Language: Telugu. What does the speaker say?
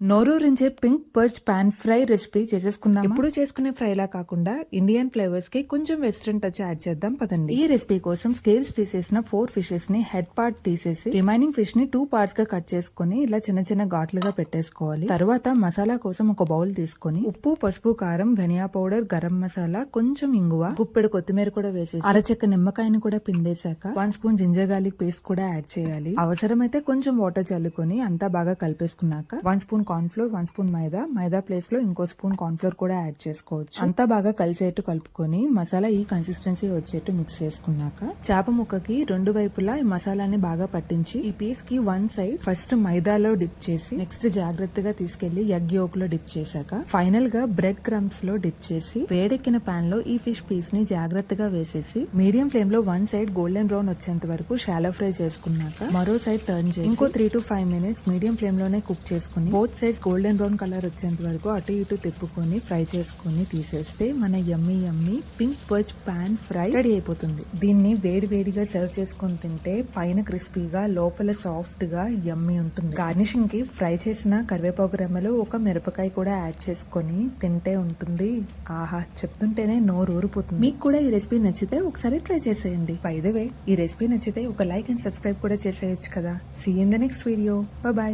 నోరూరించే pink perch pan fry recipe చేసేసుకుందాం. ఎప్పుడు చేసుకునే ఫ్రైలా కాకుండా ఇండియన్ ఫ్లేవర్స్ కి కొంచెం వెస్ట్రన్ టచ్ యాడ్ చేద్దాం పదండి. ఈ రెసిపీ కోసం స్కేల్స్ తీసేసిన 4 ఫిషెస్ ని హెడ్ పార్ట్ తీసేసి రిమైనింగ్ ఫిష్ ని 2 పార్ట్స్ గా కట్ చేసుకుని ఇలా చిన్న చిన్న ఘాట్లుగా పెట్టేసుకోవాలి. తర్వాత మసాలా కోసం ఒక బౌల్ తీసుకొని ఉప్పు, పసుపు, కారం, ధనియా పౌడర్, గరం మసాలా, కొంచెం ఇంగువ, గుప్పెడు కొత్తిమీర కూడా వేసేసి అరచెక్క నిమ్మకాయని కూడా పిండేశాక 1 స్పూన్ జింజర్ గార్లిక్ పేస్ట్ కూడా యాడ్ చేయాలి. అవసరమైతే కొంచెం వాటర్ చల్లుకొని అంతా బాగా కలిపేసుకున్నాక 1 స్పూన్ కార్న్ ఫ్లోర్, 1 స్పూన్ మైదా ప్లేస్ లో ఇంకో స్పూన్ కార్న్ ఫ్లోర్ కూడా యాడ్ చేసుకోవచ్చు. అంతా బాగా కలిసేట్టు కలుపుకొని మసాలా ఈ కన్సిస్టెన్సీ వచ్చేట్టు మిక్స్ చేసుకున్నాక చేప ముక్కకి 2 వైపులా ఈ మసాలాని బాగా పట్టించి ఈ పీస్ కి 1 సైడ్ ఫస్ట్ మైదాలో డిప్ చేసి నెక్స్ట్ జాగ్రత్తగా తీసుకెళ్లి ఎగ్ యోక్ లో డిప్ చేశాక ఫైనల్ గా బ్రెడ్ క్రమ్స్ లో డిప్ చేసి వేడెక్కిన పాన్ లో ఈ ఫిష్ పీస్ ని జాగ్రత్తగా వేసేసి మీడియం ఫ్లేమ్ లో 1 సైడ్ గోల్డెన్ బ్రౌన్ వచ్చేంత వరకు షాలో ఫ్రై చేసుకున్నాక మరో సైడ్ టర్న్ చేసి ఇంకో 3 to 5 మినిట్స్ మీడియం ఫ్లేమ్ లోనే కుక్ చేసుకుని both sides golden brown colour వచ్చేంత వరకు అటు ఇటు తిప్పుకొని ఫ్రై చేసుకుని తీసేస్తే మన yummy pink perch pan fry ready అయిపోతుంది. దీన్ని వేడిగా సర్వ్ చేసుకుని తింటే పైన క్రిస్పీగా లోపల సాఫ్ట్ గా యమ్మీ ఉంటుంది. గార్నిషింగ్ కి ఫ్రై చేసిన కరివేపాకు రెమ్మలు, ఒక మిరపకాయ కూడా యాడ్ చేసుకొని తింటే ఉంటుంది. ఆహా, చెప్తుంటేనే నోరు ఊరిపోతుంది. మీకు కూడా ఈ రెసిపీ నచ్చితే ఒకసారి ట్రై చేసేయండి. బై ద వే, ఈ రెసిపీ నచ్చితే ఒక లైక్ అండ్ సబ్స్క్రైబ్ కూడా చేసేయచ్చు కదా. See in the next video. By.